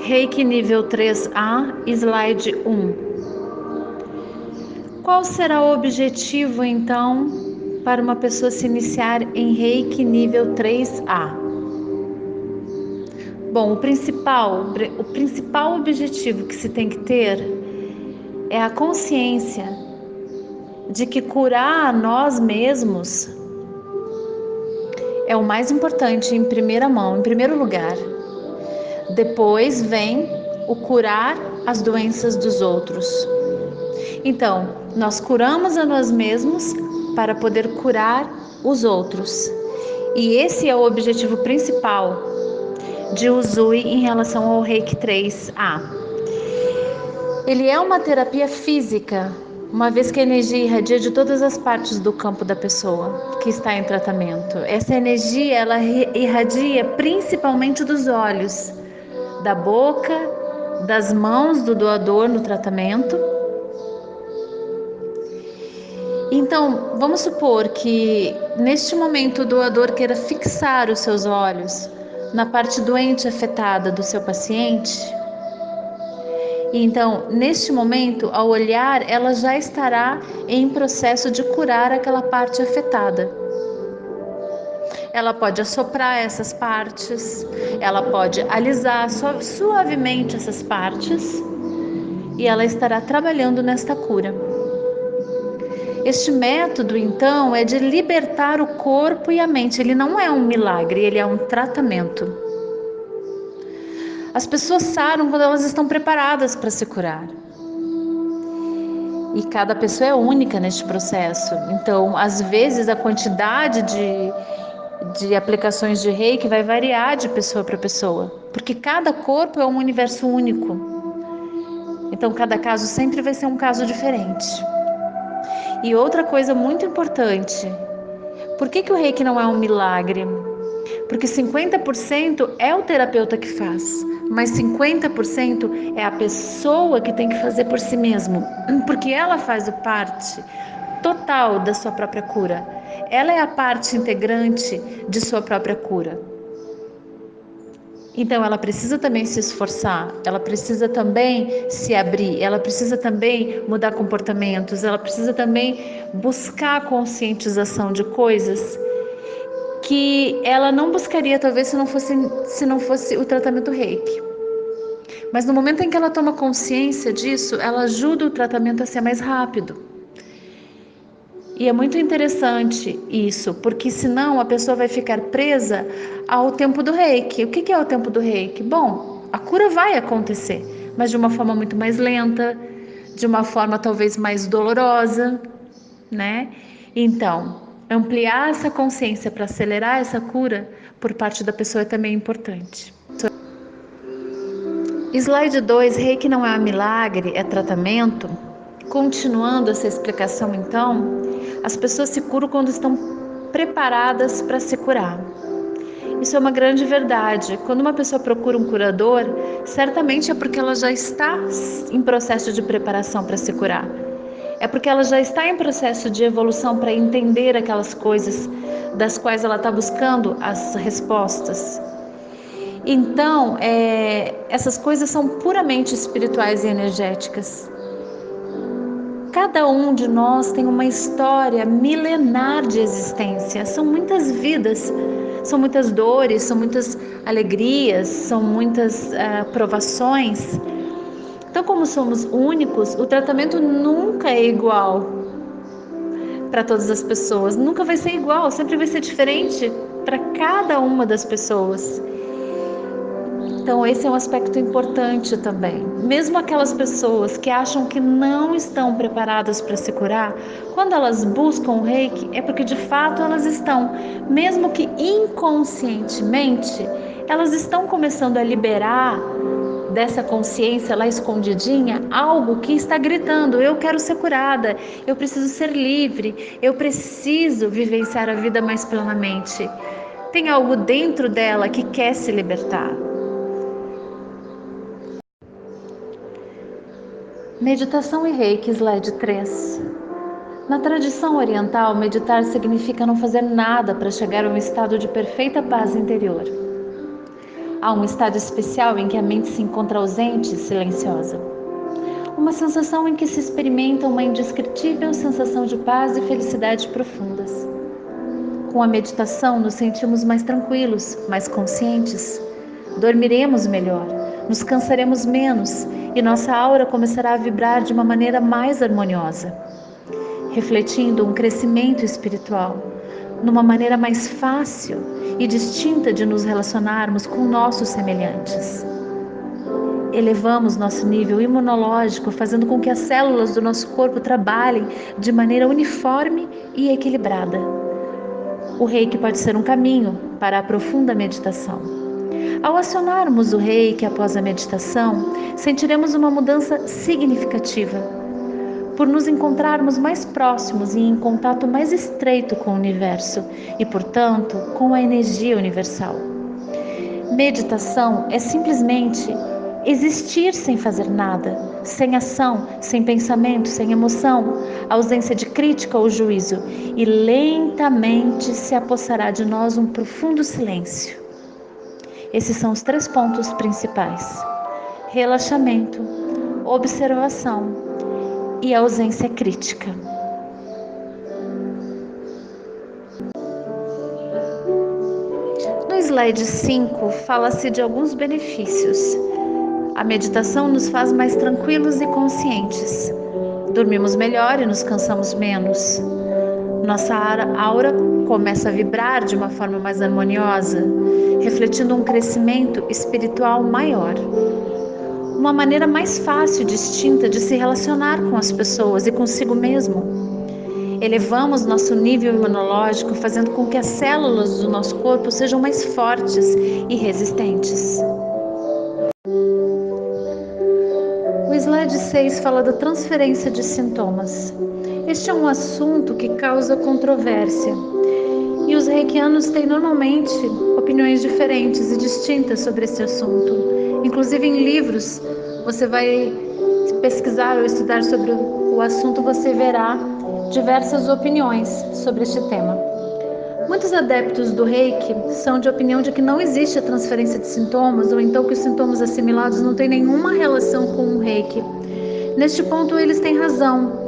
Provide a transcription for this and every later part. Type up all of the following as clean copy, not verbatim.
Reiki nível 3A, slide 1. Qual será o objetivo, então, para uma pessoa se iniciar em Reiki nível 3A? Bom, o principal objetivo que se tem que ter é a consciência de que curar a nós mesmos é o mais importante em primeira mão, em primeiro lugar. Depois vem o curar as doenças dos outros. Então, nós curamos a nós mesmos para poder curar os outros. E esse é o objetivo principal de Usui em relação ao Reiki 3A. Ele é uma terapia física, uma vez que a energia irradia de todas as partes do campo da pessoa que está em tratamento. Essa energia, ela irradia principalmente dos olhos, da boca, das mãos do doador no tratamento. Então, vamos supor que neste momento o doador queira fixar os seus olhos na parte doente afetada do seu paciente. Então, neste momento, ao olhar, ela já estará em processo de curar aquela parte afetada. Ela pode assoprar essas partes, ela pode alisar suavemente essas partes e ela estará trabalhando nesta cura. Este método, então, é de libertar o corpo e a mente. Ele não é um milagre, ele é um tratamento. As pessoas saram quando elas estão preparadas para se curar. E cada pessoa é única neste processo. Então, às vezes, a quantidade de aplicações de Reiki vai variar de pessoa para pessoa, porque cada corpo é um universo único. Então, cada caso sempre vai ser um caso diferente. E outra coisa muito importante, por que o Reiki não é um milagre? Porque 50% é o terapeuta que faz, mas 50% é a pessoa que tem que fazer por si mesmo, porque ela faz parte total da sua própria cura. Ela é a parte integrante de sua própria cura. Então ela precisa também se esforçar, ela precisa também se abrir, ela precisa também mudar comportamentos, ela precisa também buscar a conscientização de coisas que ela não buscaria talvez se não fosse o tratamento Reiki. Mas no momento em que ela toma consciência disso, ela ajuda o tratamento a ser mais rápido. E é muito interessante isso, porque senão a pessoa vai ficar presa ao tempo do Reiki. O que é o tempo do Reiki? Bom, a cura vai acontecer, mas de uma forma muito mais lenta, de uma forma talvez mais dolorosa, né? Então, ampliar essa consciência para acelerar essa cura por parte da pessoa é também importante. Slide 2, Reiki não é milagre, é tratamento. Continuando essa explicação, então, as pessoas se curam quando estão preparadas para se curar. Isso é uma grande verdade. Quando uma pessoa procura um curador, certamente é porque ela já está em processo de preparação para se curar. É porque ela já está em processo de evolução para entender aquelas coisas das quais ela está buscando as respostas. Então, essas coisas são puramente espirituais e energéticas. Cada um de nós tem uma história milenar de existência. São muitas vidas, são muitas dores, são muitas alegrias, são muitas provações. Então, como somos únicos, o tratamento nunca é igual para todas as pessoas. Nunca vai ser igual, sempre vai ser diferente para cada uma das pessoas. Então, esse é um aspecto importante também. Mesmo aquelas pessoas que acham que não estão preparadas para se curar, quando elas buscam o Reiki, é porque de fato elas estão, mesmo que inconscientemente, elas estão começando a liberar dessa consciência lá escondidinha algo que está gritando: eu quero ser curada, eu preciso ser livre, eu preciso vivenciar a vida mais plenamente. Tem algo dentro dela que quer se libertar. Meditação e Reiki, slide 3. Na tradição oriental, meditar significa não fazer nada para chegar a um estado de perfeita paz interior. Há um estado especial em que a mente se encontra ausente e silenciosa. Uma sensação em que se experimenta uma indescritível sensação de paz e felicidade profundas. Com a meditação, nos sentimos mais tranquilos, mais conscientes. Dormiremos melhor, nos cansaremos menos e nossa aura começará a vibrar de uma maneira mais harmoniosa, refletindo um crescimento espiritual, numa maneira mais fácil e distinta de nos relacionarmos com nossos semelhantes. Elevamos nosso nível imunológico, fazendo com que as células do nosso corpo trabalhem de maneira uniforme e equilibrada. O Reiki pode ser um caminho para a profunda meditação. Ao acionarmos o Reiki após a meditação, sentiremos uma mudança significativa, por nos encontrarmos mais próximos e em contato mais estreito com o universo e, portanto, com a energia universal. Meditação é simplesmente existir sem fazer nada, sem ação, sem pensamento, sem emoção, ausência de crítica ou juízo, e lentamente se apossará de nós um profundo silêncio. Esses são os 3 pontos principais: relaxamento, observação e ausência crítica. No slide 5, fala-se de alguns benefícios. A meditação nos faz mais tranquilos e conscientes. Dormimos melhor e nos cansamos menos. Nossa aura começa a vibrar de uma forma mais harmoniosa, refletindo um crescimento espiritual maior. Uma maneira mais fácil e distinta de se relacionar com as pessoas e consigo mesmo. Elevamos nosso nível imunológico, fazendo com que as células do nosso corpo sejam mais fortes e resistentes. O slide 6 fala da transferência de sintomas. Este é um assunto que causa controvérsia e os reikianos têm normalmente opiniões diferentes e distintas sobre esse assunto. Inclusive em livros, você vai pesquisar ou estudar sobre o assunto, você verá diversas opiniões sobre este tema. Muitos adeptos do Reiki são de opinião de que não existe a transferência de sintomas, ou então que os sintomas assimilados não têm nenhuma relação com o Reiki. Neste ponto, eles têm razão.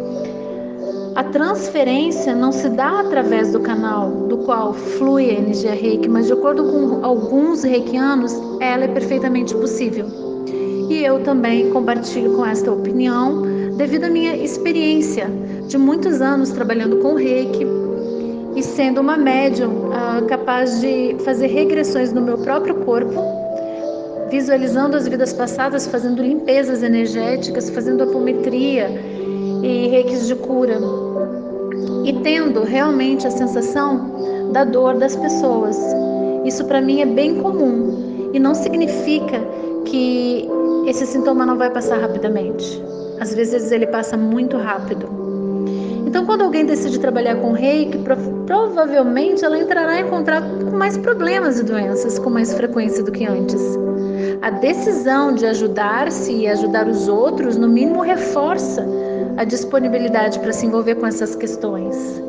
A transferência não se dá através do canal do qual flui a energia Reiki, mas de acordo com alguns reikianos, ela é perfeitamente possível. E eu também compartilho com esta opinião devido à minha experiência de muitos anos trabalhando com Reiki e sendo uma médium capaz de fazer regressões no meu próprio corpo, visualizando as vidas passadas, fazendo limpezas energéticas, fazendo apometria e reikis de cura, e tendo realmente a sensação da dor das pessoas. Isso para mim é bem comum e não significa que esse sintoma não vai passar rapidamente. Às vezes ele passa muito rápido. Então, quando alguém decide trabalhar com Reiki, provavelmente ela entrará em contato com mais problemas e doenças com mais frequência do que antes. A decisão de ajudar-se e ajudar os outros, no mínimo, reforça a disponibilidade para se envolver com essas questões.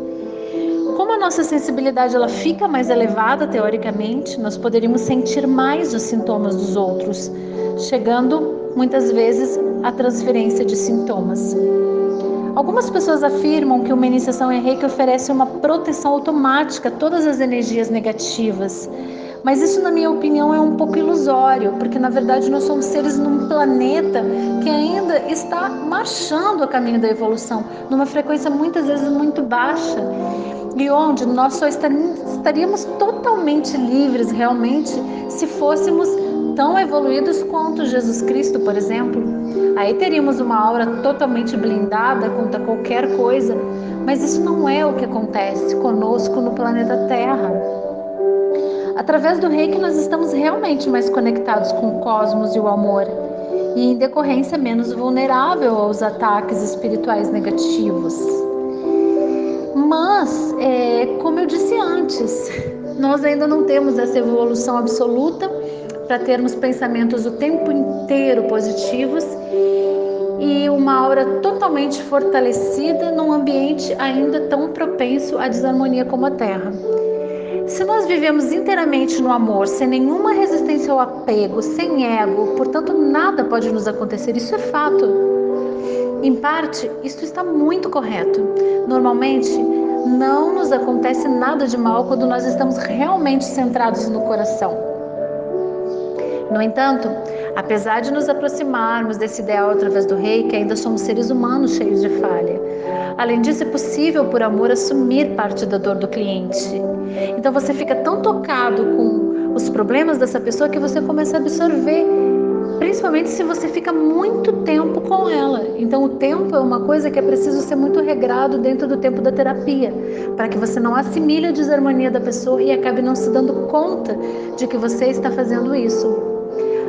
Como a nossa sensibilidade ela fica mais elevada, teoricamente, nós poderíamos sentir mais os sintomas dos outros, chegando muitas vezes à transferência de sintomas. Algumas pessoas afirmam que uma iniciação em Reiki oferece uma proteção automática a todas as energias negativas, mas isso, na minha opinião, é um pouco ilusório, porque na verdade nós somos seres num planeta que ainda está marchando a caminho da evolução, numa frequência muitas vezes muito baixa, e onde nós só estaríamos totalmente livres realmente se fôssemos tão evoluídos quanto Jesus Cristo, por exemplo. Aí teríamos uma aura totalmente blindada contra qualquer coisa, mas isso não é o que acontece conosco no planeta Terra. Através do Reiki nós estamos realmente mais conectados com o cosmos e o amor, e em decorrência menos vulnerável aos ataques espirituais negativos. Mas, como eu disse antes, nós ainda não temos essa evolução absoluta para termos pensamentos o tempo inteiro positivos e uma aura totalmente fortalecida num ambiente ainda tão propenso à desarmonia como a Terra. Se nós vivemos inteiramente no amor, sem nenhuma resistência ao apego, sem ego, portanto nada pode nos acontecer, isso é fato. Em parte, isso está muito correto. Normalmente, não nos acontece nada de mal quando nós estamos realmente centrados no coração. No entanto, apesar de nos aproximarmos desse ideal através do reiki, ainda somos seres humanos cheios de falha. Além disso, é possível, por amor, assumir parte da dor do cliente. Então você fica tão tocado com os problemas dessa pessoa que você começa a absorver, principalmente se você fica muito tempo com ela. Então o tempo é uma coisa que é preciso ser muito regrado dentro do tempo da terapia, para que você não assimile a desarmonia da pessoa e acabe não se dando conta de que você está fazendo isso.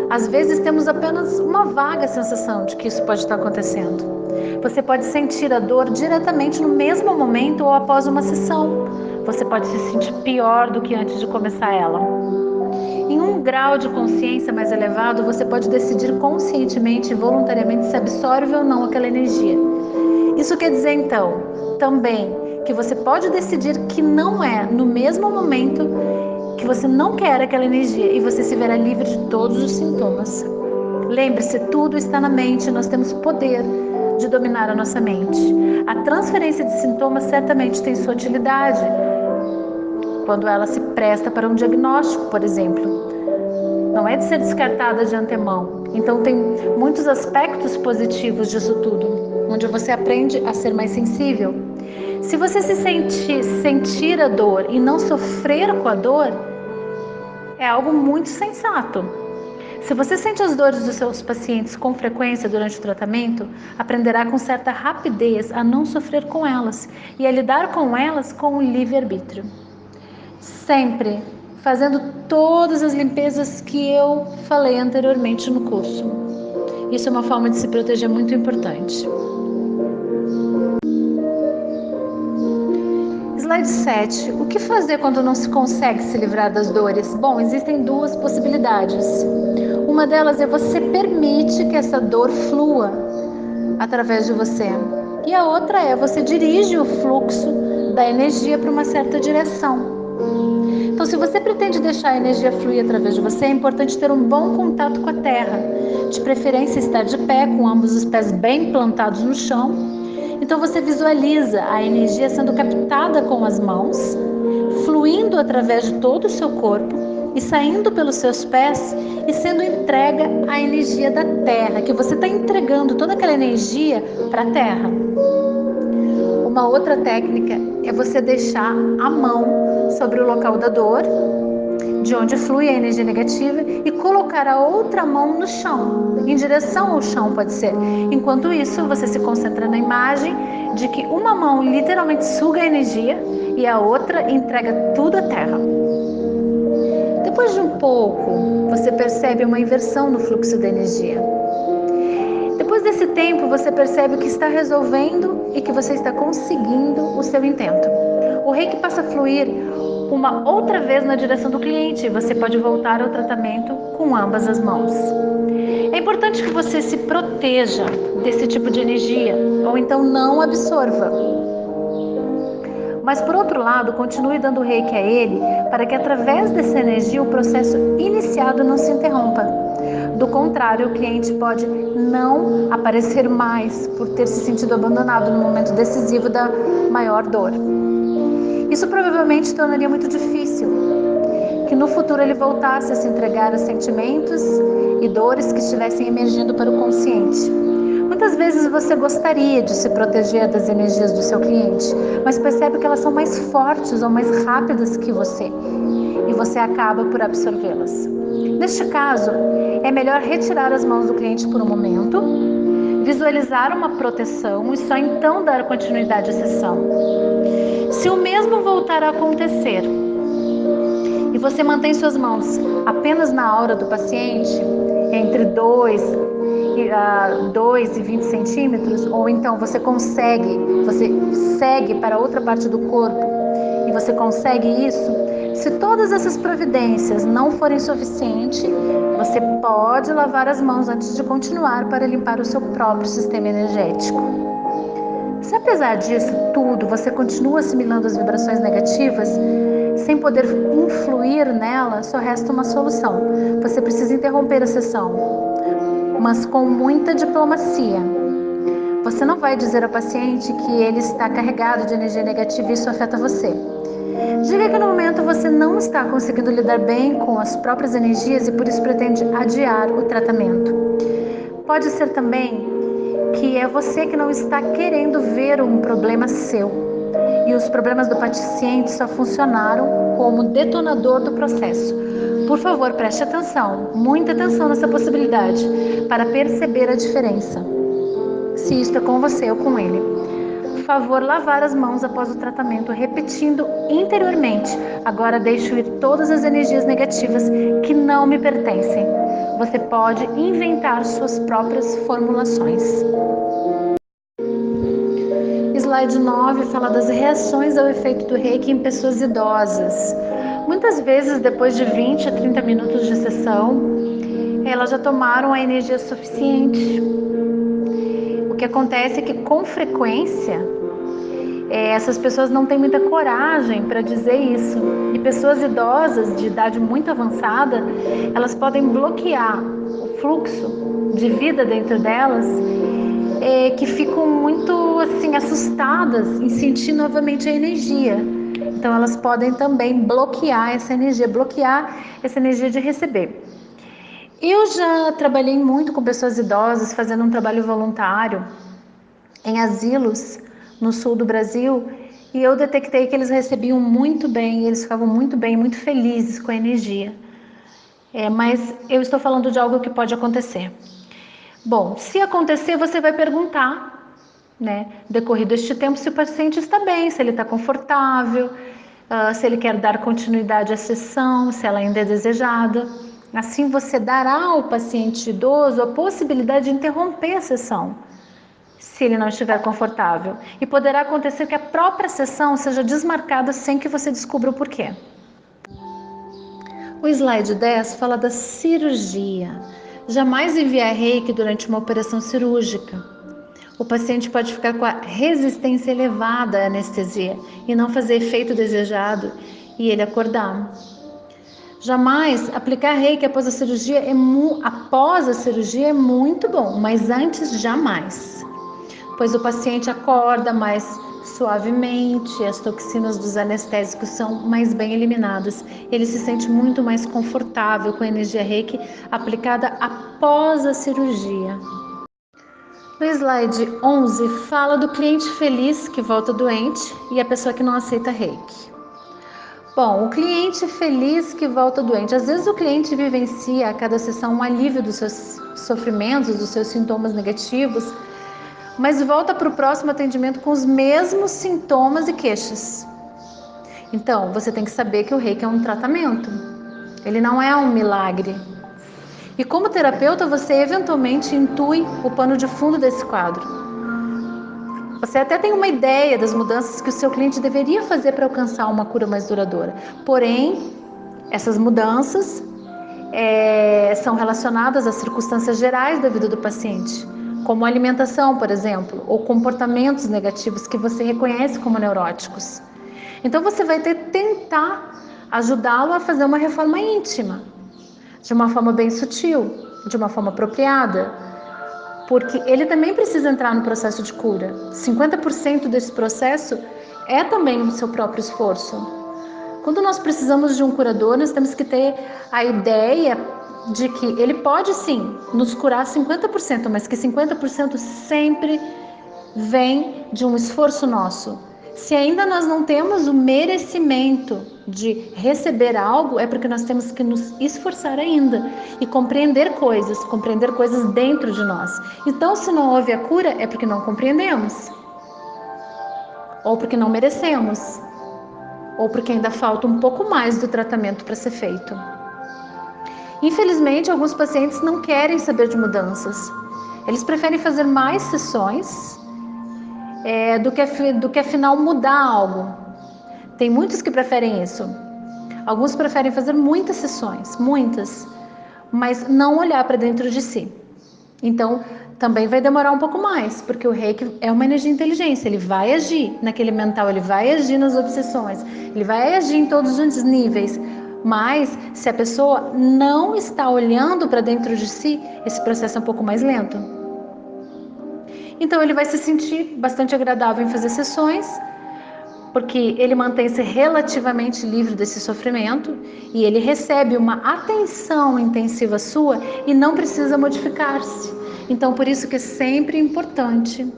Às vezes temos apenas uma vaga sensação de que isso pode estar acontecendo. Você pode sentir a dor diretamente no mesmo momento ou após uma sessão. Você pode se sentir pior do que antes de começar ela. Em um grau de consciência mais elevado, você pode decidir conscientemente e voluntariamente se absorve ou não aquela energia. Isso quer dizer, então, também que você pode decidir que não é no mesmo momento que você não quer aquela energia e você se verá livre de todos os sintomas. Lembre-se, tudo está na mente, nós temos poder de dominar a nossa mente. A transferência de sintomas certamente tem sua utilidade quando ela se presta para um diagnóstico, por exemplo. Não é de ser descartada de antemão. Então tem muitos aspectos positivos disso tudo, onde você aprende a ser mais sensível. Se você sentir a dor e não sofrer com a dor, é algo muito sensato. Se você sente as dores dos seus pacientes com frequência durante o tratamento, aprenderá com certa rapidez a não sofrer com elas e a lidar com elas com o livre-arbítrio. Sempre fazendo todas as limpezas que eu falei anteriormente no curso. Isso é uma forma de se proteger muito importante. Slide 7. O que fazer quando não se consegue se livrar das dores? Bom, existem duas possibilidades. Uma delas é você permite que essa dor flua através de você. E a outra é você dirige o fluxo da energia para uma certa direção. Então, se você pretende deixar a energia fluir através de você, é importante ter um bom contato com a terra. De preferência, estar de pé, com ambos os pés bem plantados no chão. Então você visualiza a energia sendo captada com as mãos, fluindo através de todo o seu corpo e saindo pelos seus pés e sendo entrega à energia da terra, que você está entregando toda aquela energia para a terra. Uma outra técnica é você deixar a mão sobre o local da dor, de onde flui a energia negativa, e colocar a outra mão no chão, em direção ao chão pode ser. Enquanto isso, você se concentra na imagem de que uma mão literalmente suga a energia e a outra entrega tudo à terra. Depois de um pouco, você percebe uma inversão no fluxo da energia. Depois desse tempo, você percebe que está resolvendo e que você está conseguindo o seu intento. O reiki passa a fluir uma outra vez na direção do cliente e você pode voltar ao tratamento com ambas as mãos. É importante que você se proteja desse tipo de energia ou então não absorva. Mas por outro lado, continue dando reiki a ele para que através dessa energia o processo iniciado não se interrompa. Do contrário, o cliente pode não aparecer mais por ter se sentido abandonado no momento decisivo da maior dor. Isso provavelmente tornaria muito difícil que no futuro ele voltasse a se entregar a sentimentos e dores que estivessem emergindo para o consciente. Muitas vezes você gostaria de se proteger das energias do seu cliente, mas percebe que elas são mais fortes ou mais rápidas que você, e você acaba por absorvê-las. Neste caso, é melhor retirar as mãos do cliente por um momento, visualizar uma proteção e só então dar continuidade à sessão. Se o mesmo voltar a acontecer e você mantém suas mãos apenas na aura do paciente, entre 2 e 20 centímetros, ou então você segue para outra parte do corpo e você consegue isso, se todas essas providências não forem suficientes, você pode lavar as mãos antes de continuar para limpar o seu próprio sistema energético. Se apesar disso tudo, você continua assimilando as vibrações negativas, sem poder influir nela, só resta uma solução. Você precisa interromper a sessão, mas com muita diplomacia. Você não vai dizer ao paciente que ele está carregado de energia negativa e isso afeta você. Diga que no momento você não está conseguindo lidar bem com as próprias energias e por isso pretende adiar o tratamento. Pode ser também que é você que não está querendo ver um problema seu e os problemas do paciente só funcionaram como detonador do processo. Por favor, preste atenção, muita atenção nessa possibilidade para perceber a diferença, se isto é com você ou com ele. Por favor, lavar as mãos após o tratamento, repetindo interiormente: agora deixo ir todas as energias negativas que não me pertencem. Você pode inventar suas próprias formulações. Slide 9 fala das reações ao efeito do Reiki em pessoas idosas. Muitas vezes, depois de 20 a 30 minutos de sessão, elas já tomaram a energia suficiente. O que acontece é que, com frequência, essas pessoas não têm muita coragem para dizer isso. E pessoas idosas, de idade muito avançada, elas podem bloquear o fluxo de vida dentro delas, que ficam muito assim assustadas em sentir novamente a energia. Então elas podem também bloquear essa energia de receber. Eu já trabalhei muito com pessoas idosas, fazendo um trabalho voluntário em asilos no sul do Brasil, e eu detectei que eles recebiam muito bem, eles ficavam muito bem, muito felizes com a energia. Mas eu estou falando de algo que pode acontecer. Bom, se acontecer, você vai perguntar, decorrido este tempo, se o paciente está bem, se ele está confortável, se ele quer dar continuidade à sessão, se ela ainda é desejada. Assim você dará ao paciente idoso a possibilidade de interromper a sessão, se ele não estiver confortável. E poderá acontecer que a própria sessão seja desmarcada sem que você descubra o porquê. O slide 10 fala da cirurgia. Jamais enviar reiki durante uma operação cirúrgica. O paciente pode ficar com a resistência elevada à anestesia e não fazer efeito desejado e ele acordar. Jamais aplicar reiki após a cirurgia é muito bom, mas antes jamais. Pois o paciente acorda mais suavemente, as toxinas dos anestésicos são mais bem eliminadas. Ele se sente muito mais confortável com a energia reiki aplicada após a cirurgia. No slide 11 fala do cliente feliz que volta doente e a pessoa que não aceita reiki. Bom, o cliente feliz que volta doente, às vezes o cliente vivencia a cada sessão um alívio dos seus sofrimentos, dos seus sintomas negativos, mas volta para o próximo atendimento com os mesmos sintomas e queixas. Então, você tem que saber que o reiki é um tratamento, ele não é um milagre. E como terapeuta, você eventualmente intui o pano de fundo desse quadro. Você até tem uma ideia das mudanças que o seu cliente deveria fazer para alcançar uma cura mais duradoura. Porém, essas mudanças são relacionadas às circunstâncias gerais da vida do paciente, como alimentação, por exemplo, ou comportamentos negativos que você reconhece como neuróticos. Então você vai ter que tentar ajudá-lo a fazer uma reforma íntima, de uma forma bem sutil, de uma forma apropriada, porque ele também precisa entrar no processo de cura. 50% desse processo é também o seu próprio esforço. Quando nós precisamos de um curador, nós temos que ter a ideia de que ele pode sim nos curar 50%, mas que 50% sempre vem de um esforço nosso. Se ainda nós não temos o merecimento de receber algo, é porque nós temos que nos esforçar ainda e compreender coisas dentro de nós. Então, se não houve a cura, é porque não compreendemos, ou porque não merecemos, ou porque ainda falta um pouco mais do tratamento para ser feito. Infelizmente, alguns pacientes não querem saber de mudanças. Eles preferem fazer mais sessões do que afinal mudar algo. Tem muitos que preferem isso. Alguns preferem fazer muitas sessões, mas não olhar para dentro de si. Então, também vai demorar um pouco mais, porque o reiki é uma energia de inteligência, ele vai agir naquele mental, ele vai agir nas obsessões, ele vai agir em todos os níveis. Mas se a pessoa não está olhando para dentro de si, esse processo é um pouco mais lento. Então ele vai se sentir bastante agradável em fazer sessões, porque ele mantém-se relativamente livre desse sofrimento e ele recebe uma atenção intensiva sua e não precisa modificar-se. Então, por isso que é sempre importante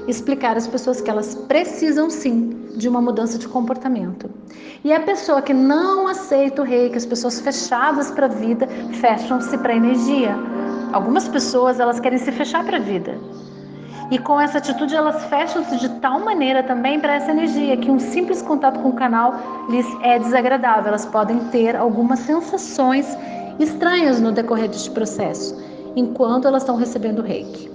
explicar às pessoas que elas precisam sim de uma mudança de comportamento. E a pessoa que não aceita o reiki, as pessoas fechadas para a vida, fecham-se para a energia. Algumas pessoas, elas querem se fechar para a vida. E com essa atitude elas fecham-se de tal maneira também para essa energia que um simples contato com o canal lhes é desagradável. Elas podem ter algumas sensações estranhas no decorrer deste processo, enquanto elas estão recebendo reiki.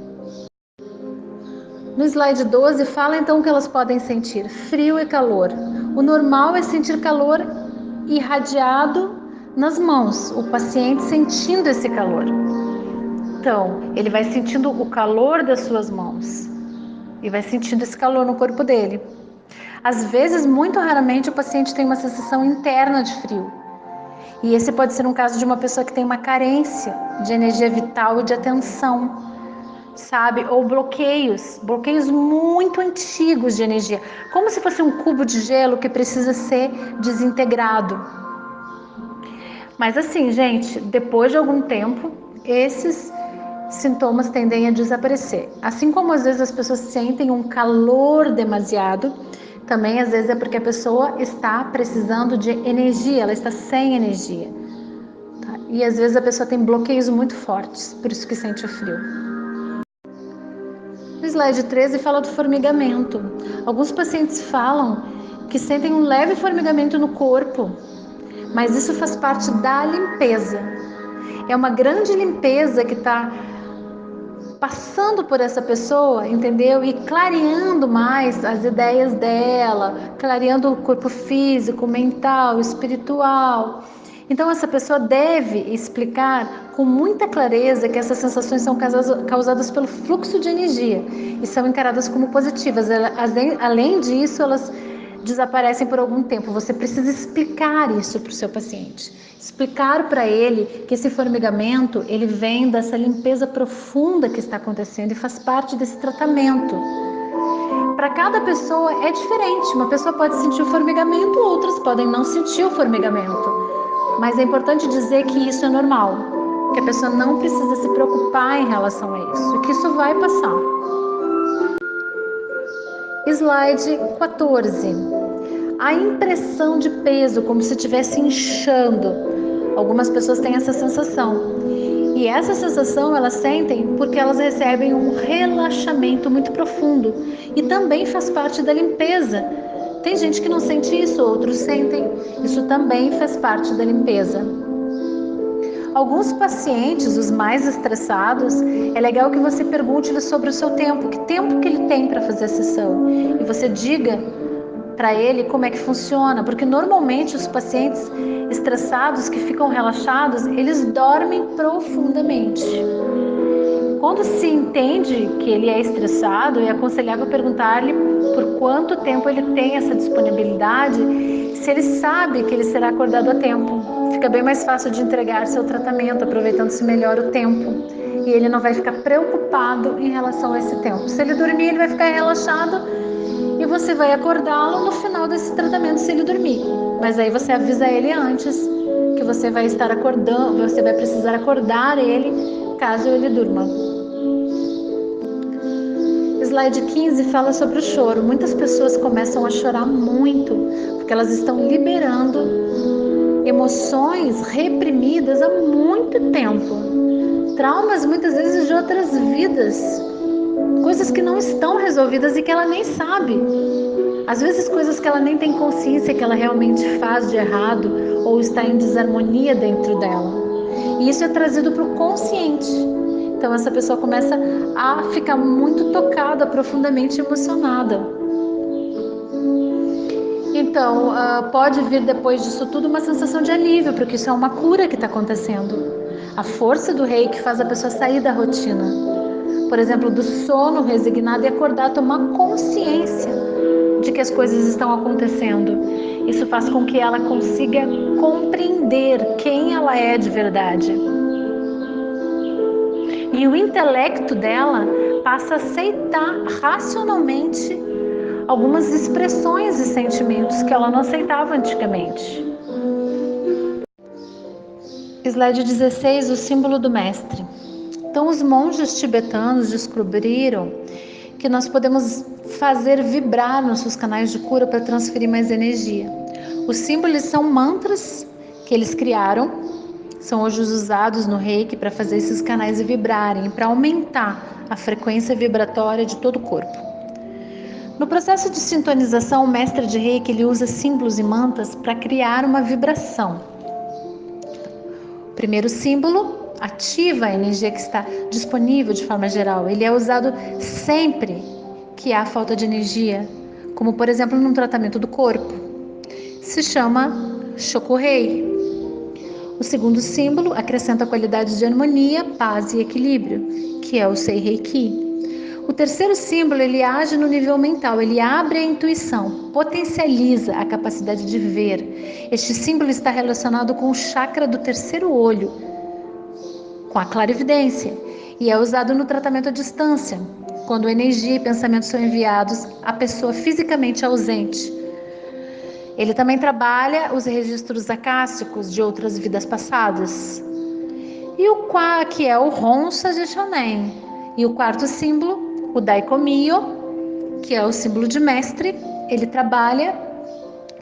No slide 12 fala então que elas podem sentir frio e calor. O normal é sentir calor irradiado nas mãos, o paciente sentindo esse calor. Então, ele vai sentindo o calor das suas mãos e vai sentindo esse calor no corpo dele. Às vezes, muito raramente, o paciente tem uma sensação interna de frio. E esse pode ser um caso de uma pessoa que tem uma carência de energia vital e de atenção, sabe? Ou bloqueios muito antigos de energia, como se fosse um cubo de gelo que precisa ser desintegrado. Mas assim, gente, depois de algum tempo, esses sintomas tendem a desaparecer. Assim como às vezes as pessoas sentem um calor demasiado, também às vezes é porque a pessoa está precisando de energia, ela está sem energia. Tá? E às vezes a pessoa tem bloqueios muito fortes, por isso que sente o frio. No slide 13 fala do formigamento. Alguns pacientes falam que sentem um leve formigamento no corpo, mas isso faz parte da limpeza. É uma grande limpeza que está passando por essa pessoa, entendeu? E clareando mais as ideias dela, clareando o corpo físico, mental, espiritual. Então essa pessoa deve explicar com muita clareza que essas sensações são causadas pelo fluxo de energia e são encaradas como positivas. Além disso, elas desaparecem por algum tempo. Você precisa explicar isso para o seu paciente. Explicar para ele que esse formigamento, ele vem dessa limpeza profunda que está acontecendo e faz parte desse tratamento. Para cada pessoa é diferente. Uma pessoa pode sentir o formigamento, outras podem não sentir o formigamento. Mas é importante dizer que isso é normal, que a pessoa não precisa se preocupar em relação a isso, que isso vai passar. Slide 14. A impressão de peso, como se estivesse inchando. Algumas pessoas têm essa sensação. E essa sensação elas sentem porque elas recebem um relaxamento muito profundo. E também faz parte da limpeza. Tem gente que não sente isso, outros sentem. Isso também faz parte da limpeza. Alguns pacientes, os mais estressados, é legal que você pergunte-lhe sobre o seu tempo, que tempo que ele tem para fazer a sessão. E você diga para ele como é que funciona, porque normalmente os pacientes estressados que ficam relaxados, eles dormem profundamente. Quando se entende que ele é estressado, é aconselhável perguntar-lhe por quanto tempo ele tem essa disponibilidade, se ele sabe que ele será acordado a tempo. Fica bem mais fácil de entregar seu tratamento, aproveitando-se melhor o tempo. E ele não vai ficar preocupado em relação a esse tempo. Se ele dormir, ele vai ficar relaxado e você vai acordá-lo no final desse tratamento se ele dormir. Mas aí você avisa ele antes que você vai estar acordando, você vai precisar acordar ele caso ele durma. Slide 15 fala sobre o choro. Muitas pessoas começam a chorar muito porque elas estão liberando emoções reprimidas há muito tempo. Traumas muitas vezes de outras vidas. Coisas que não estão resolvidas e que ela nem sabe. Às vezes coisas que ela nem tem consciência que ela realmente faz de errado ou está em desarmonia dentro dela. E isso é trazido para o consciente. Então essa pessoa começa a ficar muito tocada, profundamente emocionada. Então pode vir depois disso tudo uma sensação de alívio, porque isso é uma cura que está acontecendo. A força do reiki faz a pessoa sair da rotina. por exemplo, do sono resignado e acordar, tomar consciência de que as coisas estão acontecendo. Isso faz com que ela consiga compreender quem ela é de verdade. E o intelecto dela passa a aceitar racionalmente algumas expressões e sentimentos que ela não aceitava antigamente. Slide 16, o símbolo do mestre. Então, os monges tibetanos descobriram que nós podemos fazer vibrar nossos canais de cura para transferir mais energia. Os símbolos são mantras que eles criaram, são hoje usados no Reiki para fazer esses canais vibrarem, para aumentar a frequência vibratória de todo o corpo. No processo de sintonização, o mestre de Reiki ele usa símbolos e mantras para criar uma vibração. O primeiro símbolo ativa a energia que está disponível de forma geral. Ele é usado sempre que há falta de energia, como por exemplo num tratamento do corpo. Se chama Shokurei. O segundo símbolo acrescenta qualidades de harmonia, paz e equilíbrio, que é o Sei-Reiki. O terceiro símbolo ele age no nível mental, ele abre a intuição, potencializa a capacidade de ver. Este símbolo está relacionado com o chakra do terceiro olho, com a clarividência, e é usado no tratamento à distância, quando energia e pensamentos são enviados à pessoa fisicamente ausente. Ele também trabalha os registros acásticos de outras vidas passadas. E o que é o Honsa de Shonen. E o quarto símbolo, o Daikomyo, que é o símbolo de mestre, ele trabalha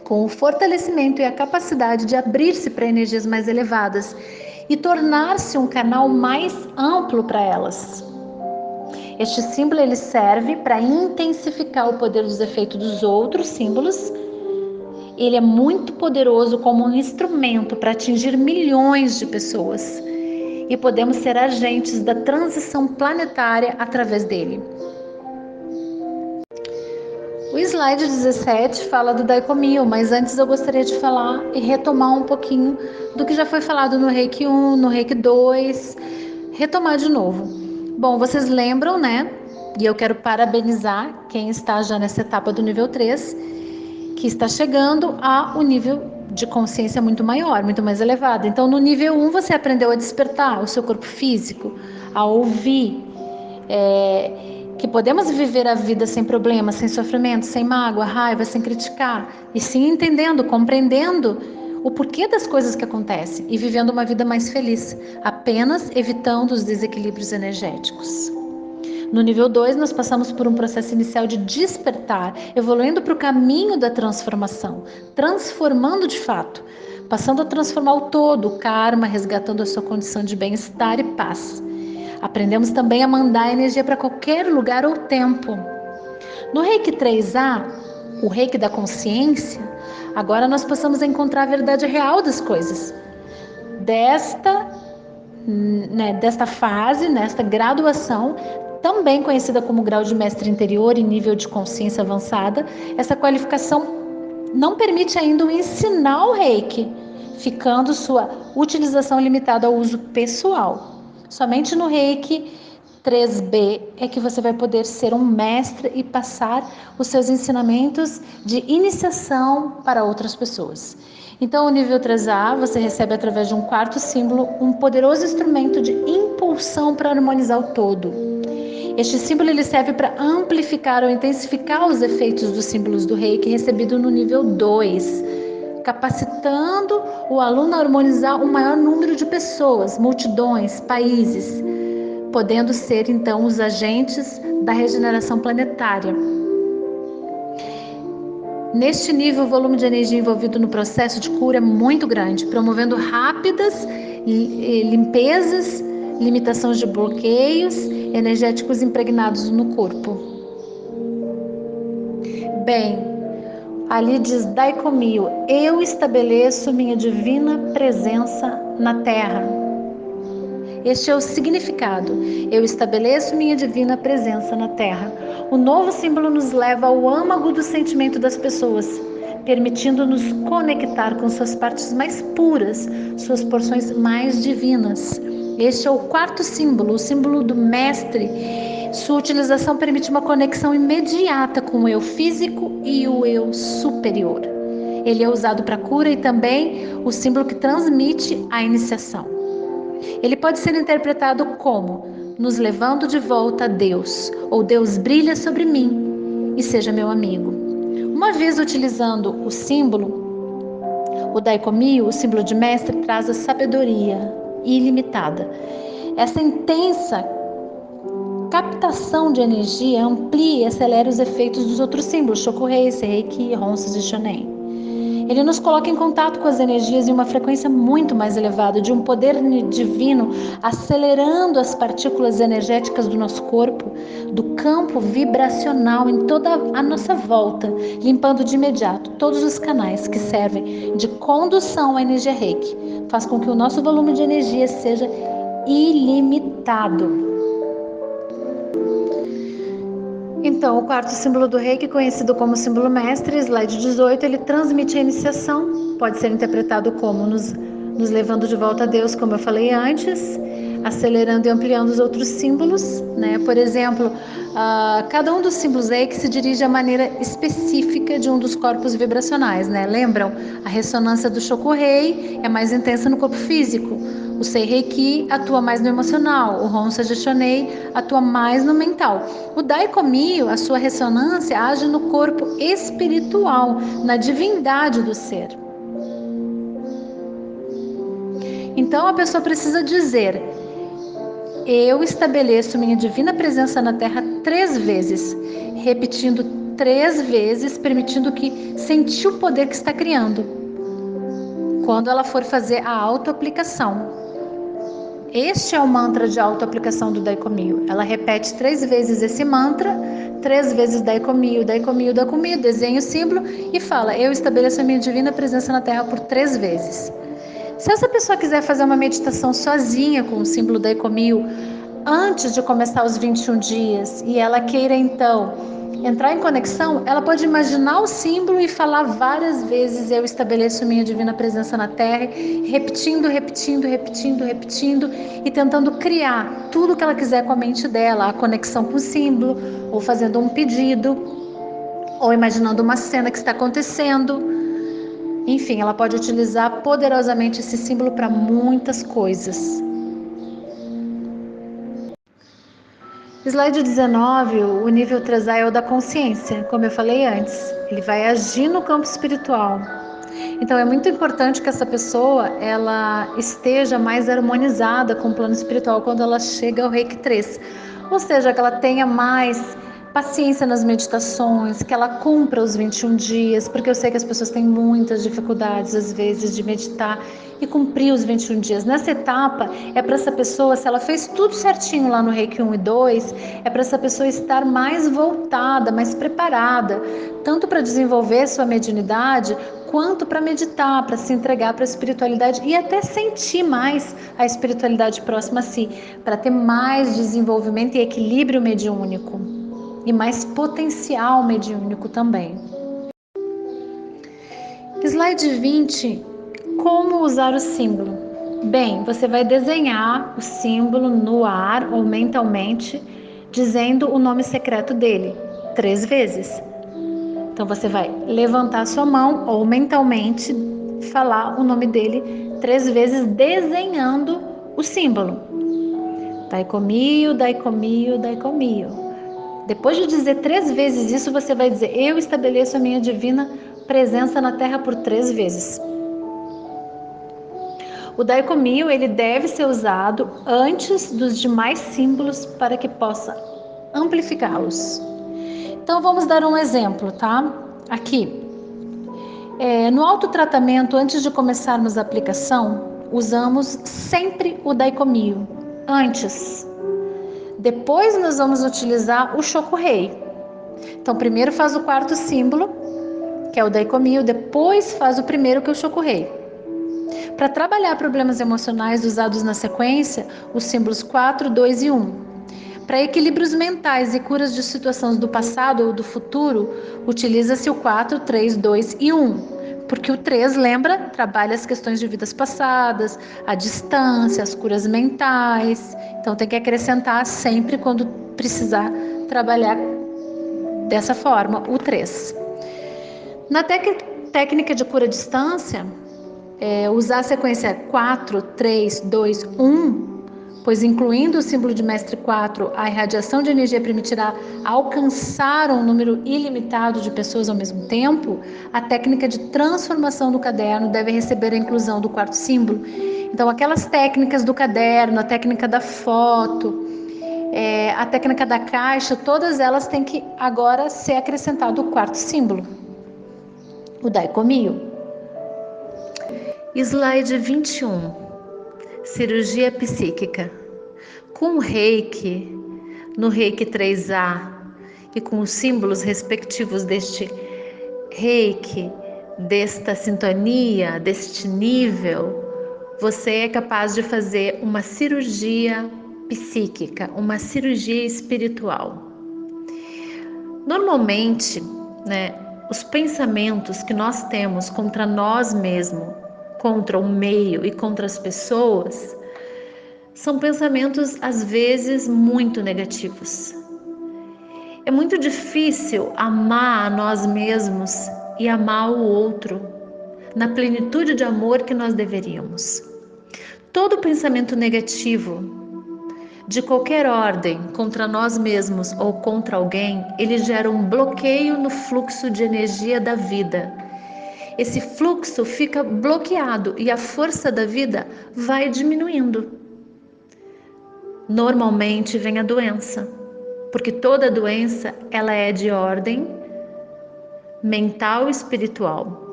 com o fortalecimento e a capacidade de abrir-se para energias mais elevadas e tornar-se um canal mais amplo para elas. Este símbolo ele serve para intensificar o poder dos efeitos dos outros símbolos. Ele é muito poderoso como um instrumento para atingir milhões de pessoas e podemos ser agentes da transição planetária através dele. O slide 17 fala do Daikomyo, mas antes eu gostaria de falar e retomar um pouquinho do que já foi falado no Reiki 1, no Reiki 2, retomar de novo. Bom, vocês lembram, né? E eu quero parabenizar quem está já nessa etapa do nível 3, que está chegando a um nível de consciência muito maior, muito mais elevado. Então, no nível 1, você aprendeu a despertar o seu corpo físico, a ouvir, que podemos viver a vida sem problemas, sem sofrimento, sem mágoa, raiva, sem criticar, e sim entendendo, compreendendo o porquê das coisas que acontecem e vivendo uma vida mais feliz, apenas evitando os desequilíbrios energéticos. No nível 2, nós passamos por um processo inicial de despertar, evoluindo para o caminho da transformação, transformando de fato, passando a transformar o todo, o karma, resgatando a sua condição de bem-estar e paz. Aprendemos também a mandar energia para qualquer lugar ou tempo. No Reiki 3A, o Reiki da consciência, agora nós passamos a encontrar a verdade real das coisas. Desta fase, nesta graduação, também conhecida como grau de mestre interior e nível de consciência avançada, essa qualificação não permite ainda o ensinar o Reiki, ficando sua utilização limitada ao uso pessoal. Somente no Reiki 3B é que você vai poder ser um mestre e passar os seus ensinamentos de iniciação para outras pessoas. Então, o nível 3A você recebe através de um quarto símbolo um poderoso instrumento de impulsão para harmonizar o todo. Este símbolo ele serve para amplificar ou intensificar os efeitos dos símbolos do Reiki recebido no nível 2, capacitando o aluno a harmonizar o maior número de pessoas, multidões, países, podendo ser então os agentes da regeneração planetária. Neste nível, o volume de energia envolvido no processo de cura é muito grande, promovendo rápidas limpezas, limitação de bloqueios energéticos impregnados no corpo. Bem, ali diz Daikomyo, eu estabeleço minha divina presença na Terra. Este é o significado, eu estabeleço minha divina presença na Terra. O novo símbolo nos leva ao âmago do sentimento das pessoas, permitindo-nos conectar com suas partes mais puras, suas porções mais divinas. Este é o quarto símbolo, o símbolo do mestre, Sua utilização permite uma conexão imediata com o eu físico e o eu superior. Ele é usado para cura e também o símbolo que transmite a iniciação. Ele pode ser interpretado como nos levando de volta a Deus, ou Deus brilha sobre mim e seja meu amigo. Uma vez utilizando o símbolo, o Daikomi, o símbolo de mestre, traz a sabedoria ilimitada. Essa intensa captação de energia amplia e acelera os efeitos dos outros símbolos, Shokurei, Seiki, Honsas e Shonen. Ele nos coloca em contato com as energias em uma frequência muito mais elevada, de um poder divino, acelerando as partículas energéticas do nosso corpo, do campo vibracional em toda a nossa volta, limpando de imediato todos os canais que servem de condução à energia Reiki. Faz com que o nosso volume de energia seja ilimitado. Então, o quarto símbolo do Reiki, conhecido como símbolo mestre, slide 18, ele transmite a iniciação, pode ser interpretado como nos levando de volta a Deus, como eu falei antes, acelerando e ampliando os outros símbolos, né? Por exemplo, cada um dos símbolos Reiki se dirige à maneira específica de um dos corpos vibracionais, né? Lembram? A ressonância do Shokurei é mais intensa no corpo físico. O Sei-Reiki atua mais no emocional, o Honsa de Shonei atua mais no mental. O Daikomi, a sua ressonância, age no corpo espiritual, na divindade do ser. Então a pessoa precisa dizer: eu estabeleço minha divina presença na Terra 3 vezes, repetindo 3 vezes, permitindo que sentir o poder que está criando. Quando ela for fazer a autoaplicação. Este é o mantra de autoaplicação do Daikomi. Ela repete 3 vezes esse mantra, 3 vezes Daikomi, Daikomi, Daikomi, desenha o símbolo e fala: eu estabeleço a minha divina presença na Terra por 3 vezes. Se essa pessoa quiser fazer uma meditação sozinha com o símbolo Daikomi antes de começar os 21 dias e ela queira então entrar em conexão, ela pode imaginar o símbolo e falar várias vezes: eu estabeleço minha divina presença na Terra, repetindo, repetindo, repetindo, repetindo e tentando criar tudo que ela quiser com a mente dela, a conexão com o símbolo, ou fazendo um pedido, ou imaginando uma cena que está acontecendo. Enfim, ela pode utilizar poderosamente esse símbolo para muitas coisas. Slide 19, o nível 3A é o da consciência, como eu falei antes. Ele vai agir no campo espiritual. Então é muito importante que essa pessoa ela esteja mais harmonizada com o plano espiritual quando ela chega ao Reiki 3. Ou seja, que ela tenha mais paciência nas meditações, que ela cumpra os 21 dias, porque eu sei que as pessoas têm muitas dificuldades às vezes de meditar e cumprir os 21 dias. Nessa etapa, é para essa pessoa, se ela fez tudo certinho lá no Reiki 1 e 2, é para essa pessoa estar mais voltada, mais preparada, tanto para desenvolver sua mediunidade, quanto para meditar, para se entregar para a espiritualidade e até sentir mais a espiritualidade próxima a si, para ter mais desenvolvimento e equilíbrio mediúnico e mais potencial mediúnico também. Slide 20. Como usar o símbolo? Bem, você vai desenhar o símbolo no ar ou mentalmente, dizendo o nome secreto dele 3 vezes. Então você vai levantar a sua mão ou mentalmente falar o nome dele 3 vezes, desenhando o símbolo. Daikomi, Daikomi, Daikomi. Depois de dizer 3 vezes isso, você vai dizer: eu estabeleço a minha divina presença na Terra por 3 vezes. O Daikomi, ele deve ser usado antes dos demais símbolos para que possa amplificá-los. Então vamos dar um exemplo, tá? Aqui, no autotratamento, antes de começarmos a aplicação, usamos sempre o Daikomi antes. Depois nós vamos utilizar o Shokurei. Então primeiro faz o 4º símbolo, que é o Daikomi, depois faz o primeiro, que é o Shokurei. Para trabalhar problemas emocionais usados na sequência, os símbolos 4, 2 e 1. Para equilíbrios mentais e curas de situações do passado ou do futuro, utiliza-se o 4, 3, 2 e 1. Porque o 3, lembra, trabalha as questões de vidas passadas, a distância, as curas mentais. Então tem que acrescentar sempre quando precisar trabalhar dessa forma, o 3. Na técnica de cura à distância, usar a sequência 4, 3, 2, 1, pois incluindo o símbolo de mestre 4, a irradiação de energia permitirá alcançar um número ilimitado de pessoas ao mesmo tempo. A técnica de transformação do caderno deve receber a inclusão do 4º símbolo. Então, aquelas técnicas do caderno, a técnica da foto, a técnica da caixa, todas elas têm que agora ser acrescentado o 4º símbolo, o Daikomyo. Slide 21. Cirurgia psíquica. Com o Reiki, no Reiki 3A e com os símbolos respectivos deste Reiki, desta sintonia, deste nível, você é capaz de fazer uma cirurgia psíquica, uma cirurgia espiritual. Normalmente, os pensamentos que nós temos contra nós mesmos, contra o meio e contra as pessoas, são pensamentos às vezes muito negativos. É muito difícil amar a nós mesmos e amar o outro na plenitude de amor que nós deveríamos. Todo pensamento negativo de qualquer ordem contra nós mesmos ou contra alguém, ele gera um bloqueio no fluxo de energia da vida. Esse fluxo fica bloqueado e a força da vida vai diminuindo. Normalmente vem a doença, porque toda doença ela é de ordem mental e espiritual.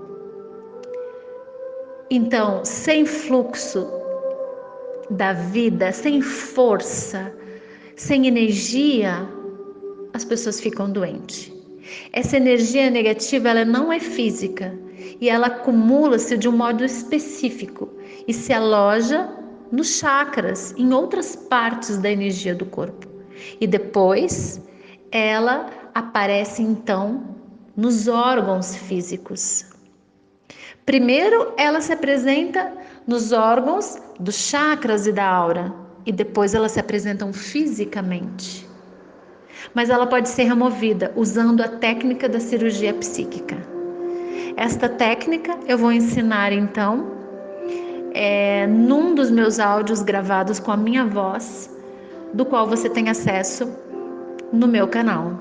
Então, sem fluxo da vida, sem força, sem energia, as pessoas ficam doentes. Essa energia negativa ela não é física e ela acumula-se de um modo específico e se aloja nos chakras, em outras partes da energia do corpo. E depois ela aparece então nos órgãos físicos. Primeiro ela se apresenta nos órgãos dos chakras e da aura e depois elas se apresentam fisicamente. Mas ela pode ser removida usando a técnica da cirurgia psíquica. Esta técnica eu vou ensinar então num dos meus áudios gravados com a minha voz, do qual você tem acesso no meu canal.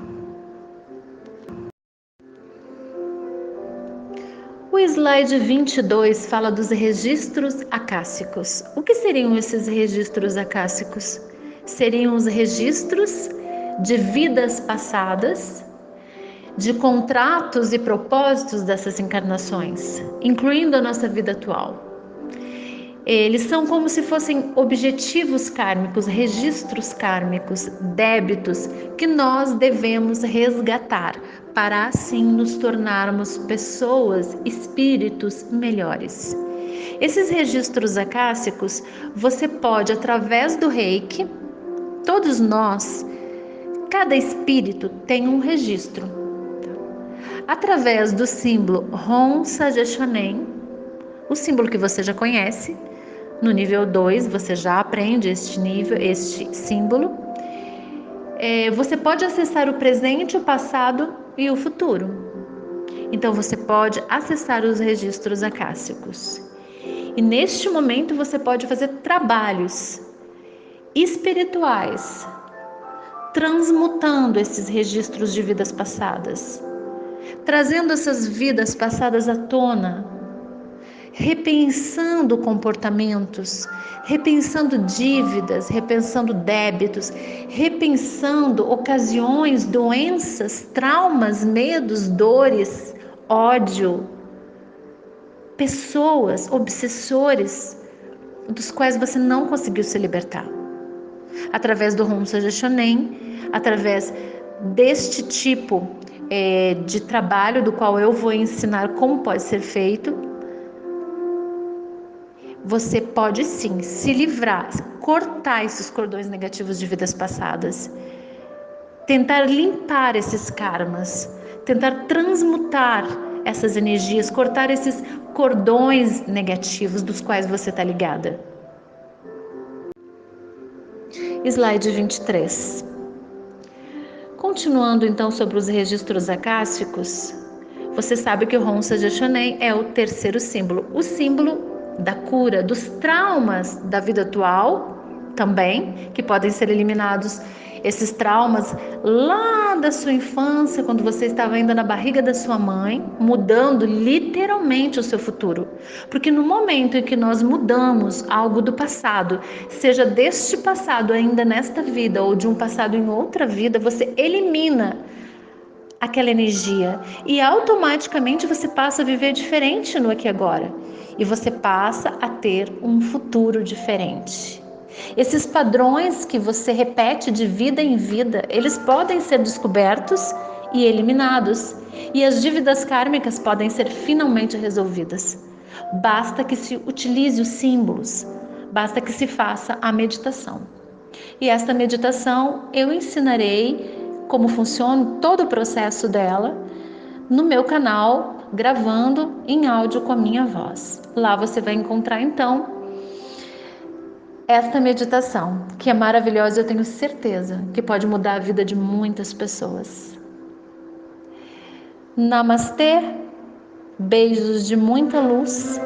O slide 22 fala dos registros acássicos. O que seriam esses registros acássicos? Seriam os registros de vidas passadas, de contratos e propósitos dessas encarnações, incluindo a nossa vida atual. Eles são como se fossem objetivos kármicos, registros kármicos, débitos que nós devemos resgatar para assim nos tornarmos pessoas, espíritos melhores. Esses registros acássicos você pode, através do Reiki, todos nós, cada espírito tem um registro. Através do símbolo Hon Sajeshonen, o símbolo que você já conhece, no nível 2 você já aprende este símbolo. Você pode acessar o presente, o passado e o futuro. Então você pode acessar os registros acássicos. E neste momento você pode fazer trabalhos espirituais, transmutando esses registros de vidas passadas, trazendo essas vidas passadas à tona, repensando comportamentos, repensando dívidas, repensando débitos, repensando ocasiões, doenças, traumas, medos, dores, ódio, pessoas, obsessores, dos quais você não conseguiu se libertar. Através do Hon Sajeshonen, através deste tipo de trabalho, do qual eu vou ensinar como pode ser feito, você pode sim se livrar, cortar esses cordões negativos de vidas passadas, tentar limpar esses karmas, tentar transmutar essas energias, cortar esses cordões negativos dos quais você está ligada. Slide 23. Continuando então sobre os registros acásticos, você sabe que o Ronsa Jechonem é o terceiro símbolo, o símbolo da cura, dos traumas da vida atual também, que podem ser eliminados. Esses traumas lá da sua infância, quando você estava ainda na barriga da sua mãe, mudando literalmente o seu futuro. Porque no momento em que nós mudamos algo do passado, seja deste passado ainda nesta vida ou de um passado em outra vida, você elimina aquela energia e automaticamente você passa a viver diferente no aqui e agora. E você passa a ter um futuro diferente. Esses padrões que você repete de vida em vida, eles podem ser descobertos e eliminados. E as dívidas kármicas podem ser finalmente resolvidas. Basta que se utilize os símbolos, basta que se faça a meditação. E esta meditação eu ensinarei como funciona todo o processo dela no meu canal, gravando em áudio com a minha voz. Lá você vai encontrar então esta meditação, que é maravilhosa, eu tenho certeza que pode mudar a vida de muitas pessoas. Namastê, beijos de muita luz